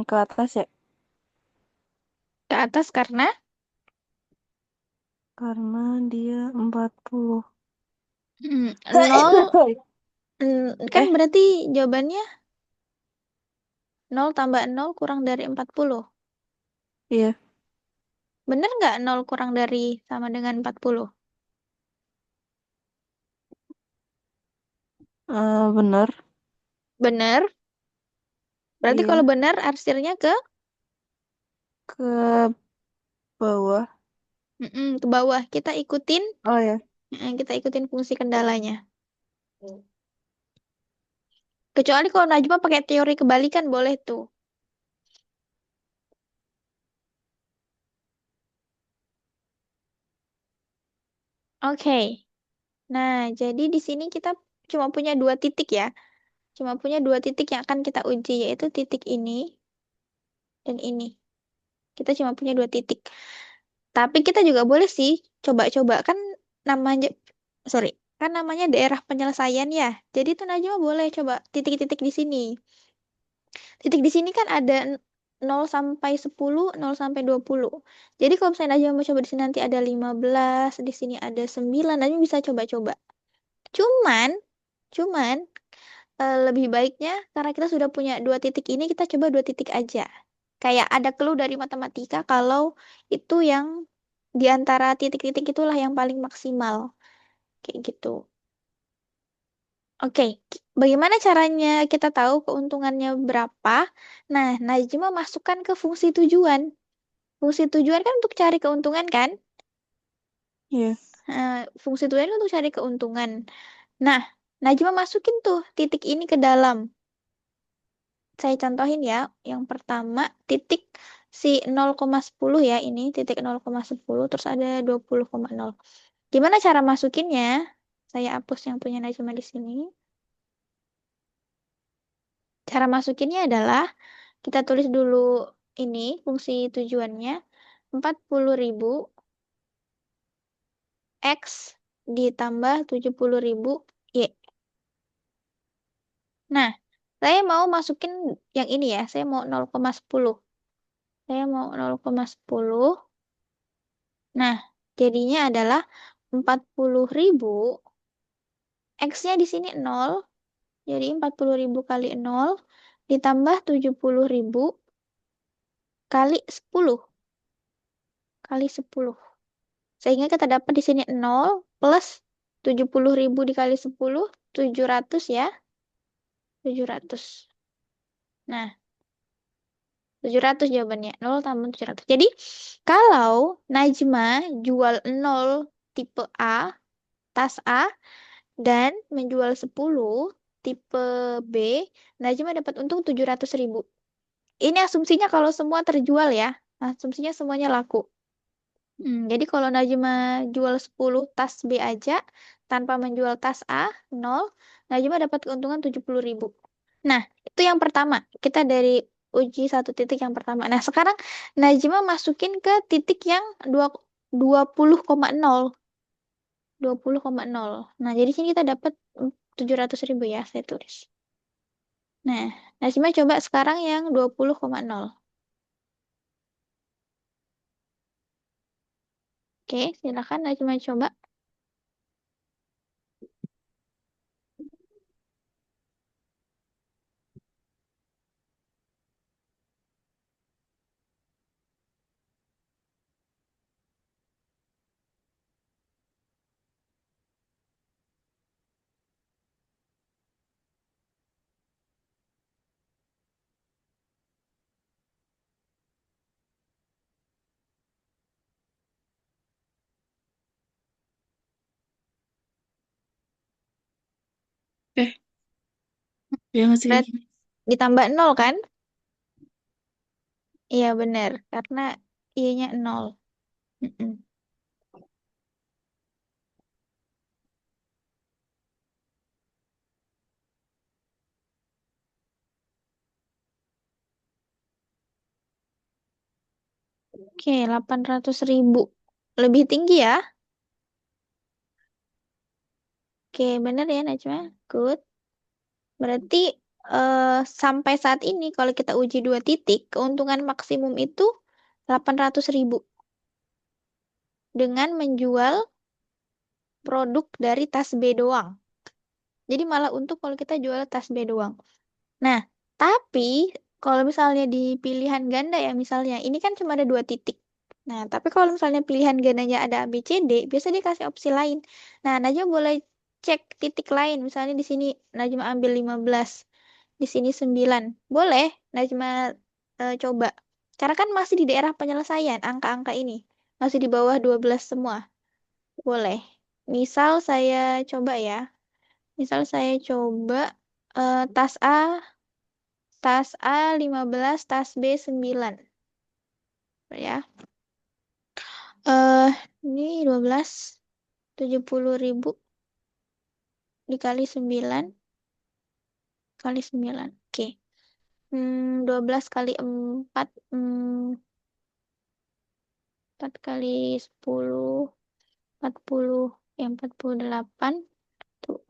ke atas ya? Ke atas karena Karena dia 40. 0, kan Eh, berarti jawabannya 0 tambah 0 kurang dari 40. iya. Bener nggak 0 kurang dari sama dengan 40? Bener. Bener. Berarti kalau Iya. benar arsirnya ke Ke bawah. ke bawah. Oh ya. Kita ikutin fungsi kendalanya. Kecuali kalau Najma pakai teori kebalikan boleh tuh. Oke. Nah, jadi di sini kita cuma punya dua titik ya. Cuma punya dua titik yang akan kita uji, yaitu titik ini dan ini. Kita cuma punya dua titik. Tapi kita juga boleh sih coba-coba kan namanya, sorry, kan namanya daerah penyelesaian ya. Jadi tuh Najwa boleh coba titik-titik di sini. Titik di sini kan ada 0 sampai 10, 0 sampai 20. Jadi kalau misalnya Najwa mau coba di sini nanti ada 15, di sini ada 9, Najwa bisa coba-coba. Cuman, cuman lebih baiknya karena kita sudah punya dua titik ini, kita coba dua titik aja. Kayak ada clue dari matematika kalau itu yang di antara titik-titik itulah yang paling maksimal. Kayak gitu. Oke, bagaimana caranya kita tahu keuntungannya berapa? Nah, Najma masukkan ke fungsi tujuan. Fungsi tujuan kan untuk cari keuntungan kan? Iya. Fungsi tujuan kan untuk cari keuntungan. Nah, Najma masukin tuh titik ini ke dalam. Saya contohin ya. Yang pertama, titik si 0,10 ya, ini titik 0,10 terus ada 20,0. Gimana cara masukinnya? Saya hapus yang punya Najma di sini. Cara masukinnya adalah kita tulis dulu ini fungsi tujuannya 40.000 X ditambah 70.000 Y. Nah, saya mau masukin yang ini ya, saya mau 0,10. Saya mau 0,10. Nah, jadinya adalah 40.000 X-nya di sini 0. Jadi 40.000 kali 0 ditambah 70.000 kali 10. Kali 10. Sehingga kita dapat di sini 0 plus 70.000 dikali 10, 700 ya. 700. Nah, 700 jawabannya. 0 tambah 700. Jadi, kalau Najma jual 0 tipe A, tas A, dan menjual 10 tipe B, Najma dapat untung 700.000. Ini asumsinya kalau semua terjual ya. Asumsinya semuanya laku. Jadi kalau Najma jual 10 tas B aja, tanpa menjual tas A, 0, Najma dapat keuntungan 70.000. Nah, itu yang pertama. Kita dari uji satu titik yang pertama. Nah, sekarang Najma masukin ke titik yang 20,0. 20,0. Nah, jadi sini kita dapat 700.000 ya, saya tulis. Nah, Najma coba sekarang yang 20,0. Oke, silakan Najma coba. Eh, ya nggak sih? Berarti ditambah 0 kan? Iya benar, karena I-nya 0. Mm-mm. Oke, 800.000. Lebih tinggi ya? Oke, benar ya Najma? Good. Berarti sampai saat ini kalau kita uji dua titik, keuntungan maksimum itu 800.000 dengan menjual produk dari tas B doang. Jadi malah untung kalau kita jual tas B doang. Nah, tapi kalau misalnya di pilihan ganda ya misalnya, ini kan cuma ada dua titik. Nah, tapi kalau misalnya pilihan gandanya ada A, B, C, D, biasa dia kasih opsi lain. Nah, Najwa boleh cek titik lain. Misalnya di sini Najma ambil 15, di sini 9. Boleh Najma coba. Karena kan masih di daerah penyelesaian angka-angka ini. Masih di bawah 12 semua. Boleh. Misal saya coba ya. Misal saya coba tas A, tas A 15, tas B 9. Ya. Ini 12, 70.000 dikali 9 kali 9. Oke. 12 kali 4, 4 kali 10, 40, 48, tuh,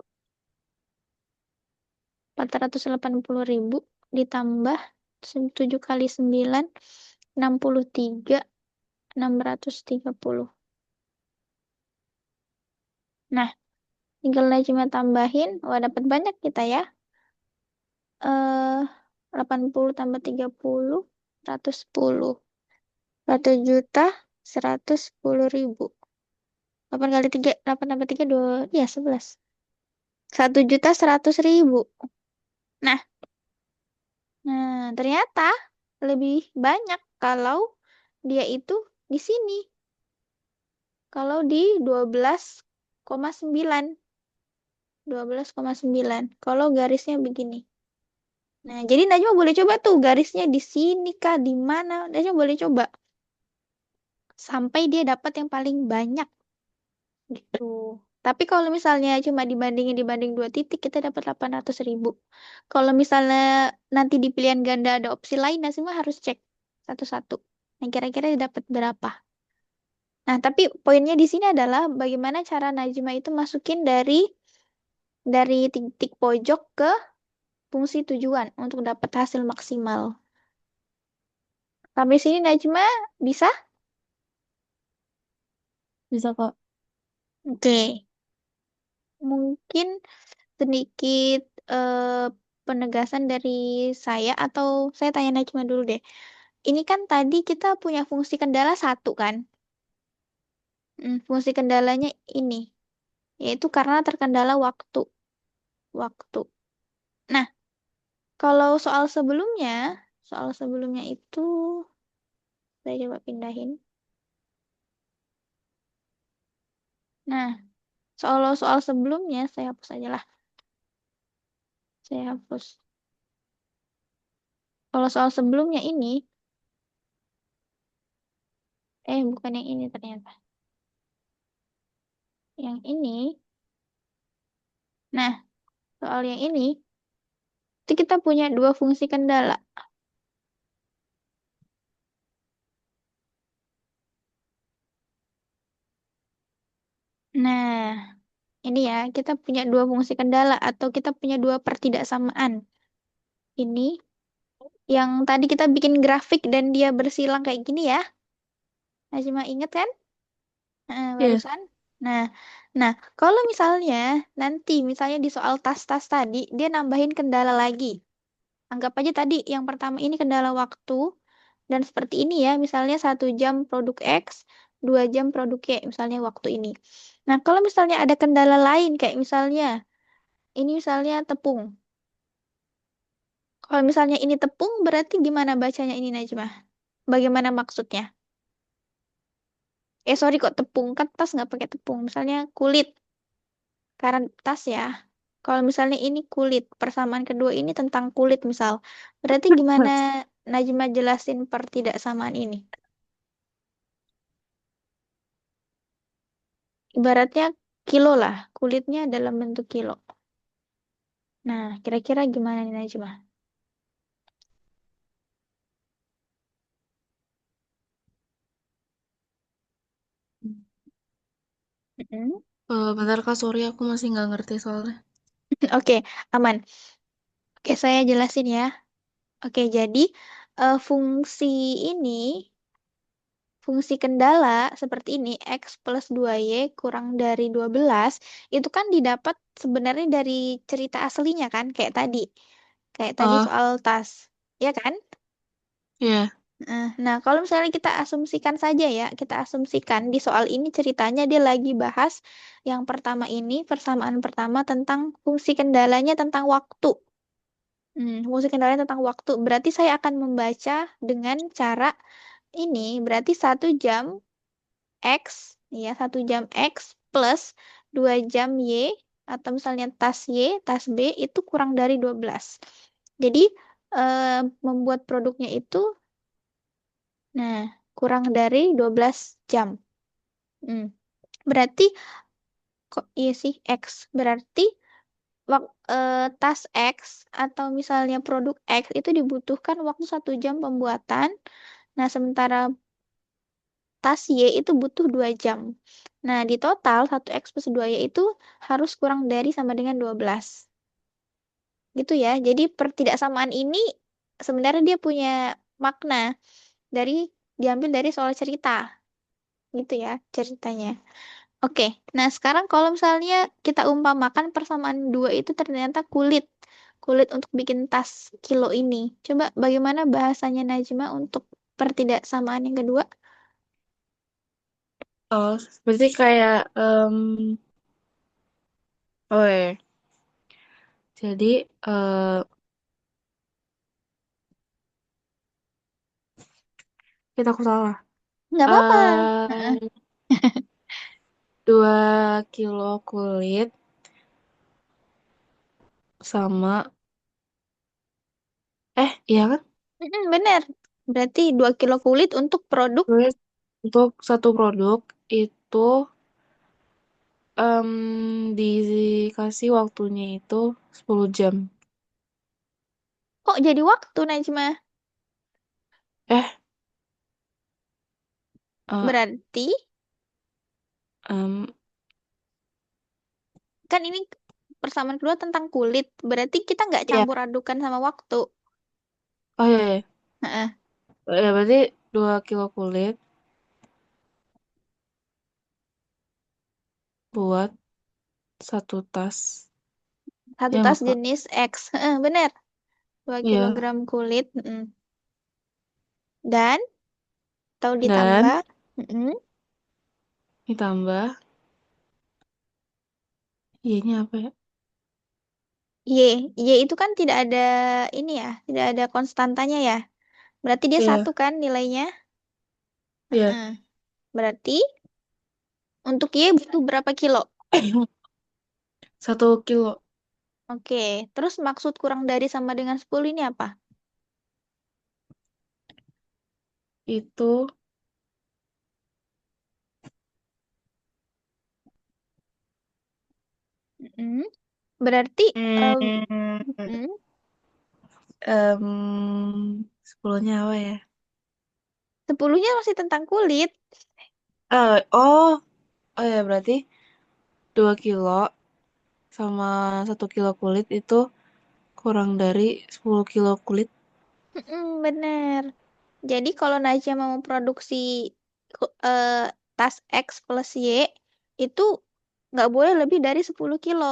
480.000 ditambah 7 kali 9, 63, 630. Nah, tinggal cuma tambahin, wah dapat banyak kita ya. 80 tambah 30, 110. 1 juta 110.000. 8 kali 3, 8 tambah 3, 2, ya 11. 1.100.000. Nah, ternyata lebih banyak kalau dia itu di sini. Kalau di 12,9. 12,9. Kalau garisnya begini. Nah, jadi Najwa boleh coba tuh garisnya di sini kah, di mana. Najwa boleh coba. Sampai dia dapat yang paling banyak. Gitu. Tapi kalau misalnya cuma dibanding dua titik, kita dapat 800.000. Kalau misalnya nanti di pilihan ganda ada opsi lain, Nasima harus cek satu-satu. Nah, kira-kira dapat berapa? Nah, tapi poinnya di sini adalah bagaimana cara Najma itu masukin dari titik pojok ke fungsi tujuan untuk dapat hasil maksimal. Sampai sini Najma bisa? Bisa kok. Oke. Mungkin sedikit penegasan dari saya atau saya tanya Najma dulu deh. Ini kan tadi kita punya fungsi kendala satu kan? Fungsi kendalanya ini, yaitu karena terkendala waktu. Waktu. Nah, kalau soal sebelumnya, Soal sebelumnya itu saya coba pindahin. Nah, soal-soal sebelumnya saya hapus aja lah. Saya hapus. Kalau soal sebelumnya ini, bukan yang ini ternyata. Yang ini, nah soal yang ini, itu kita punya dua fungsi kendala. Nah, ini ya, kita punya dua fungsi kendala atau kita punya dua pertidaksamaan. Ini yang tadi kita bikin grafik dan dia bersilang kayak gini ya. Najma inget kan? Iya. Barusan. Nah, nah, kalau misalnya nanti misalnya di soal tas-tas tadi dia nambahin kendala lagi. Anggap aja tadi yang pertama ini kendala waktu dan seperti ini ya, misalnya 1 jam produk X, 2 jam produk Y, misalnya waktu ini. Nah, kalau misalnya ada kendala lain kayak misalnya ini misalnya tepung. Kalau misalnya ini tepung berarti gimana bacanya ini Najmah? Bagaimana maksudnya? Sorry kok tepung kan tas nggak pakai tepung. Misalnya kulit. Karena tas ya. Kalau misalnya ini kulit, persamaan kedua ini tentang kulit misal. Berarti gimana Najma jelasin pertidaksamaan ini? Ibaratnya kilo lah, kulitnya dalam bentuk kilo. Nah, kira-kira gimana nih Najma? Mm-mm. Bentar Kak, sorry aku masih nggak ngerti soalnya. Oke, aman. Oke, saya jelasin ya. Oke, jadi fungsi ini, fungsi kendala seperti ini, X plus 2Y kurang dari 12, itu kan didapat sebenarnya dari cerita aslinya kan, kayak tadi. Kayak tadi Oh, soal tas. Ya kan? iya. Nah, kalau misalnya kita asumsikan saja ya, kita asumsikan di soal ini ceritanya dia lagi bahas yang pertama ini, persamaan pertama tentang fungsi kendalanya tentang waktu. Fungsi kendalanya tentang waktu. Berarti saya akan membaca dengan cara ini, berarti 1 jam X, ya 1 jam X plus 2 jam Y, atau misalnya tas Y, tas B itu kurang dari 12. Jadi, membuat produknya itu, nah, kurang dari 12 jam. Hmm. Berarti, kok iya sih, X. Berarti, tas X atau misalnya produk X itu dibutuhkan waktu 1 jam pembuatan. Nah, sementara tas Y itu butuh 2 jam. Nah, di total 1X plus 2Y itu harus kurang dari sama dengan 12. Gitu ya. Jadi pertidaksamaan ini sebenarnya dia punya makna dari diambil dari soal cerita. Gitu ya ceritanya. Oke, nah sekarang kalau misalnya kita umpamakan persamaan dua itu ternyata kulit. Kulit untuk bikin tas kilo ini. Coba bagaimana bahasanya Najma untuk pertidaksamaan yang kedua? Oh, berarti kayak oh ya. Jadi kita aku salah. Nggak apa-apa. Heeh. eh 2 kilo kulit sama iya kan? Bener. Berarti 2 kilo kulit untuk produk. Kulit untuk satu produk itu dikasih waktunya itu 10 jam. Kok jadi waktu, Najma? Eh, eh, Berarti, em, kan ini persamaan kedua tentang kulit. Berarti kita nggak ya. campur adukan sama waktu. Oh iya, iya. Heeh. Ya, berarti 2 kilo kulit buat satu tas. Satu Ya tas nggak, Kak? jenis X. Heeh, bener. dua Iya. kilogram kulit. Dan, tahu Dan ditambah. mm, ditambah, Y-nya apa ya? Y. Y itu kan tidak ada ini ya. Tidak ada konstantanya ya. Berarti dia satu Iya, kan nilainya? iya. Heeh. Berarti untuk Y butuh berapa kilo? 1 kilo Oke, terus maksud kurang dari sama dengan 10 ini apa? itu, Mm-mm. Berarti hmm, mm, 10-nya apa ya? 10-nya masih tentang kulit. Oh, oh ya berarti 2 kilo sama 1 kilo kulit itu kurang dari 10 kilo kulit. Bener. Jadi kalau Najwa mau produksi eh, tas X plus Y itu nggak boleh lebih dari 10 kilo.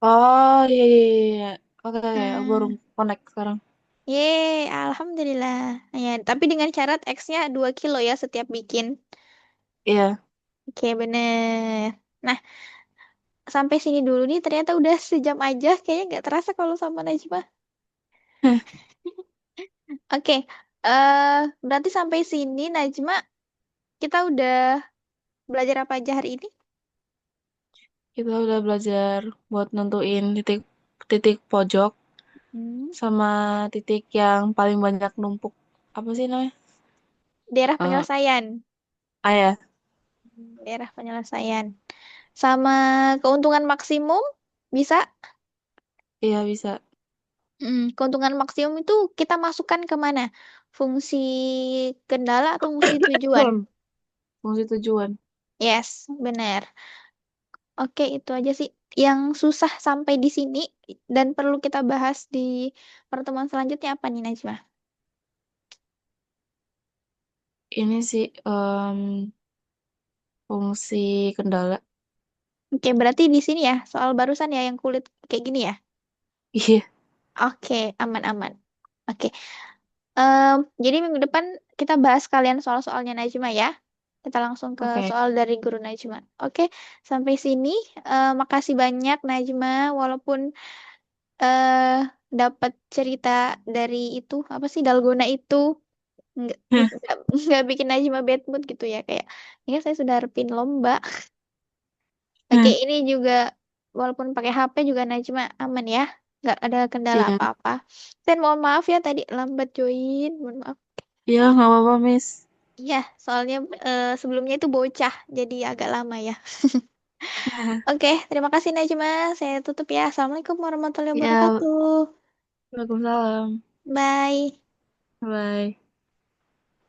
Oh iya iya iya. Iya. Oke oke, aku baru Nah, connect sekarang. Yeay, alhamdulillah. Ya, tapi dengan syarat X-nya 2 kilo ya setiap bikin. Iya. Oke, bener. Nah, sampai sini dulu nih ternyata udah sejam aja. Kayaknya nggak terasa kalau sama Najma. Oke, berarti sampai sini Najma kita udah belajar apa aja hari ini? Kita udah belajar buat nentuin titik titik pojok Hmm. sama titik yang paling banyak numpuk. Apa sih namanya? Daerah Eh, penyelesaian. ya. Daerah penyelesaian. Sama keuntungan maksimum bisa. Iya bisa. Keuntungan maksimum itu kita masukkan ke mana? Fungsi kendala atau fungsi tujuan? Fungsi tujuan. Yes, benar. Oke, itu aja sih yang susah sampai di sini dan perlu kita bahas di pertemuan selanjutnya apa nih Najma? Ini sih fungsi kendala. Oke, berarti di sini ya soal barusan ya yang kulit kayak gini ya. Iya. Oke, aman-aman. Oke, jadi minggu depan kita bahas kalian soal-soalnya Najma ya. Kita langsung ke Oke. soal dari guru Najma. Oke, sampai sini. Makasih banyak Najma. Walaupun eh dapat cerita dari itu apa sih dalgona itu nggak nggak bikin Najma bad mood gitu ya kayak ini saya sudah harapin lomba. Oke, ini juga walaupun pakai HP juga Najma aman ya. Nggak ada kendala Iya. apa-apa. Dan mohon maaf ya tadi lambat join. Mohon maaf. Iya nggak apa-apa Miss. Iya, soalnya sebelumnya itu bocah, jadi agak lama ya. Oke, terima kasih Najma. Saya tutup ya. Assalamualaikum warahmatullahi Ya, wabarakatuh. Waalaikumsalam. Bye. Bye.